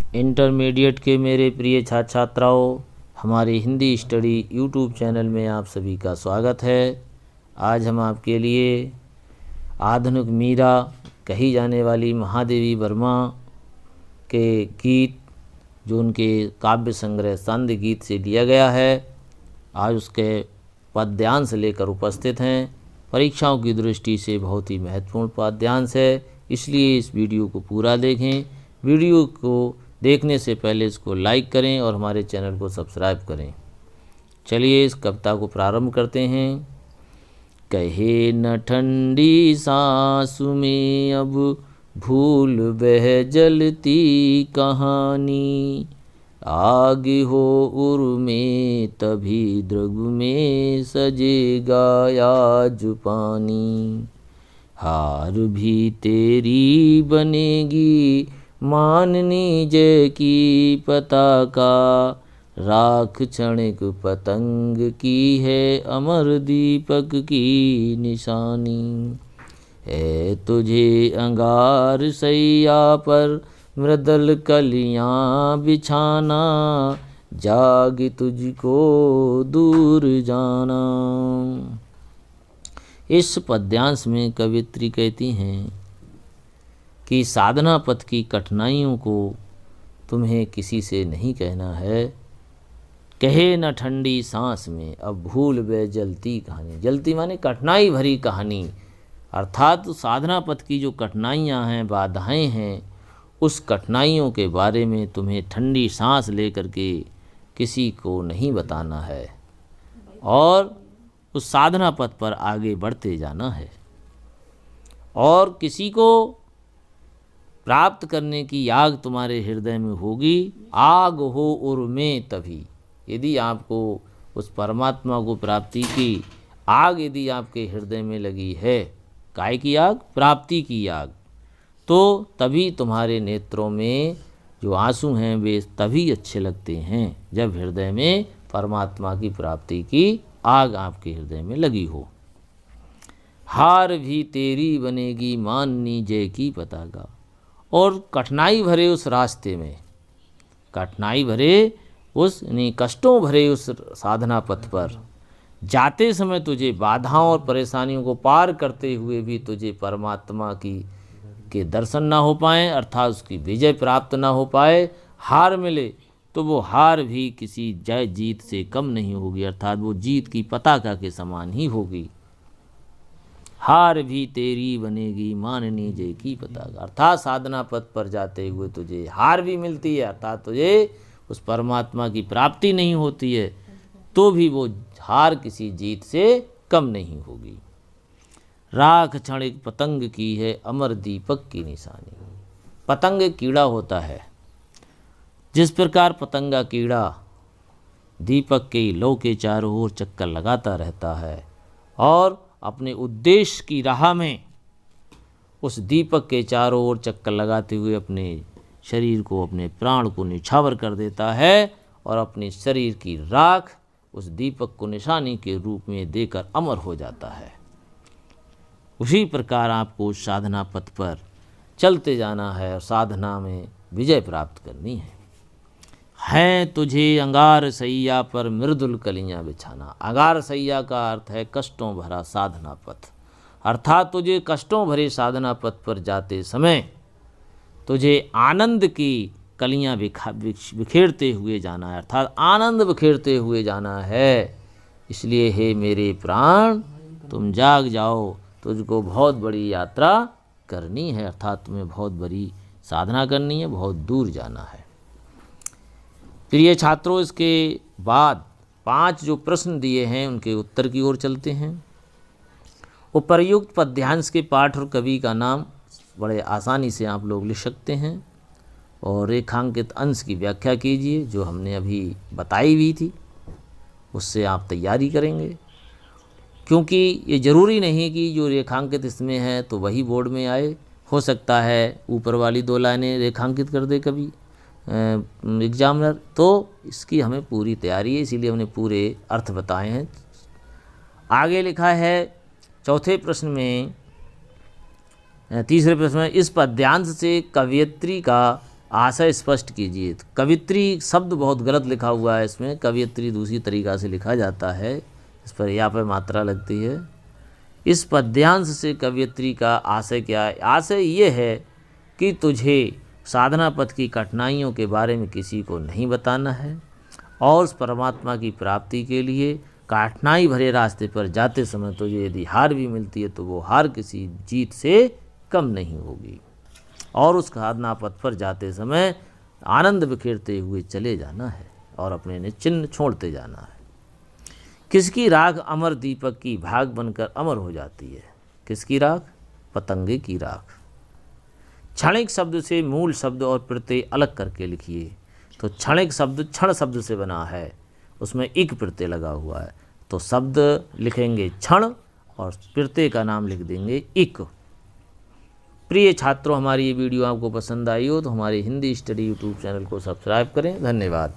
Intermediate के मेरे प्रिय छात्र छात्राओं, हमारे हिंदी स्टडी यूट्यूब चैनल में आप सभी का स्वागत है। आज हम आपके लिए आधुनिक मीरा कही जाने वाली महादेवी वर्मा के गीत, जो उनके काव्य संग्रह संध्य गीत से लिया गया है, आज उसके पद्यांश लेकर उपस्थित हैं। परीक्षाओं की दृष्टि से बहुत ही महत्वपूर्ण पद्यांश है, इसलिए इस वीडियो को पूरा देखें। वीडियो को देखने से पहले इसको लाइक करें और हमारे चैनल को सब्सक्राइब करें। चलिए इस कविता को प्रारंभ करते हैं। कहे न ठंडी सांसु में अब भूल बह जलती कहानी, आग हो उर में तभी द्रगु में सजेगा आज पानी। हार भी तेरी बनेगी माननी जय की पताका, राख क्षणिक पतंग की है अमर दीपक की निशानी। है तुझे अंगार सैया पर मृदल कलियां बिछाना, जाग तुझको दूर जाना। इस पद्यांश में कवियत्री कहती हैं कि साधना पथ की कठिनाइयों को तुम्हें किसी से नहीं कहना है। कहे न ठंडी सांस में अब भूल बे जलती कहानी। जलती माने कठिनाई भरी कहानी, अर्थात साधना पथ की जो कठिनाइयाँ हैं, बाधाएं हैं, उस कठिनाइयों के बारे में तुम्हें ठंडी सांस लेकर के किसी को नहीं बताना है और उस साधना पथ पर आगे बढ़ते जाना है। और किसी को प्राप्त करने की आग तुम्हारे हृदय में होगी, आग हो उर में तभी। यदि आपको उस परमात्मा को प्राप्ति की आग यदि आपके हृदय में लगी है, काय की आग? प्राप्ति की आग, तो तभी तुम्हारे नेत्रों में जो आंसू हैं वे तभी अच्छे लगते हैं जब हृदय में परमात्मा की प्राप्ति की आग आपके हृदय में लगी हो। हार भी तेरी बनेगी माननी जय की पताका। और कठिनाई भरे उस रास्ते में, कठिनाई भरे उस कष्टों भरे उस साधना पथ पर जाते समय तुझे बाधाओं और परेशानियों को पार करते हुए भी तुझे परमात्मा की के दर्शन ना हो पाए, अर्थात उसकी विजय प्राप्त ना हो पाए, हार मिले, तो वो हार भी किसी जय जीत से कम नहीं होगी, अर्थात वो जीत की पताका के समान ही होगी। हार भी तेरी बनेगी माननी जय की पताका, अर्थात साधना पथ पर जाते हुए तुझे हार भी मिलती है, अर्थात तुझे उस परमात्मा की प्राप्ति नहीं होती है, तो भी वो हार किसी जीत से कम नहीं होगी। राख क्षणिक पतंग की है अमर दीपक की निशानी। पतंग एक कीड़ा होता है, जिस प्रकार पतंगा कीड़ा दीपक के लौ के चारों ओर चक्कर लगाता रहता है और अपने उद्देश्य की राह में उस दीपक के चारों ओर चक्कर लगाते हुए अपने शरीर को, अपने प्राण को निछावर कर देता है और अपने शरीर की राख उस दीपक को निशानी के रूप में देकर अमर हो जाता है। उसी प्रकार आपको साधना पथ पर चलते जाना है और साधना में विजय प्राप्त करनी है। हैं तुझे अंगार सैया पर मृदुल कलियां बिछाना। अंगार सैया का अर्थ है कष्टों भरा साधना पथ, अर्थात तुझे कष्टों भरे साधना पथ पर जाते समय तुझे आनंद की कलियां बिखेरते हुए जाना है, अर्थात आनंद बिखेरते हुए जाना है। इसलिए हे मेरे प्राण, तुम जाग जाओ, तुझको बहुत बड़ी यात्रा करनी है, अर्थात तुम्हें बहुत बड़ी साधना करनी है, बहुत दूर जाना है। प्रिय छात्रों, इसके बाद 5 जो प्रश्न दिए हैं उनके उत्तर की ओर चलते हैं। उपर्युक्त पद्यांश के पाठ और कवि का नाम बड़े आसानी से आप लोग लिख सकते हैं और रेखांकित अंश की व्याख्या कीजिए, जो हमने अभी बताई हुई थी उससे आप तैयारी करेंगे, क्योंकि ये ज़रूरी नहीं कि जो रेखांकित इसमें है तो वही बोर्ड में आए। हो सकता है ऊपर वाली 2 लाइनें रेखांकित कर दे कभी एग्जामिनर, तो इसकी हमें पूरी तैयारी है, इसीलिए हमने पूरे अर्थ बताए हैं। आगे लिखा है चौथे प्रश्न में, तीसरे प्रश्न में, इस पद्यांश से कवयित्री का आशय स्पष्ट कीजिए। कवित्री शब्द बहुत गलत लिखा हुआ है इसमें, कवियत्री दूसरी तरीक़ा से लिखा जाता है, इस पर या पे मात्रा लगती है। इस पद्यांश से कवियत्री का आशय क्या है? आशय ये है कि तुझे साधना पथ की कठिनाइयों के बारे में किसी को नहीं बताना है और उस परमात्मा की प्राप्ति के लिए कठिनाई भरे रास्ते पर जाते समय तुझे यदि हार भी मिलती है तो वो हार किसी जीत से कम नहीं होगी और उस साधना पथ पर जाते समय आनंद बिखेरते हुए चले जाना है और अपने निश्चिन्ह छोड़ते जाना है। किसकी राख अमर दीपक की भाग बनकर अमर हो जाती है? किसकी राख? पतंगे की राख। क्षणिक शब्द से मूल शब्द और प्रत्यय अलग करके लिखिए। तो क्षणिक शब्द क्षण शब्द से बना है, उसमें इक प्रत्यय लगा हुआ है, तो शब्द लिखेंगे क्षण और प्रत्यय का नाम लिख देंगे इक। प्रिय छात्रों, हमारी ये वीडियो आपको पसंद आई हो तो हमारे हिंदी स्टडी यूट्यूब चैनल को सब्सक्राइब करें। धन्यवाद।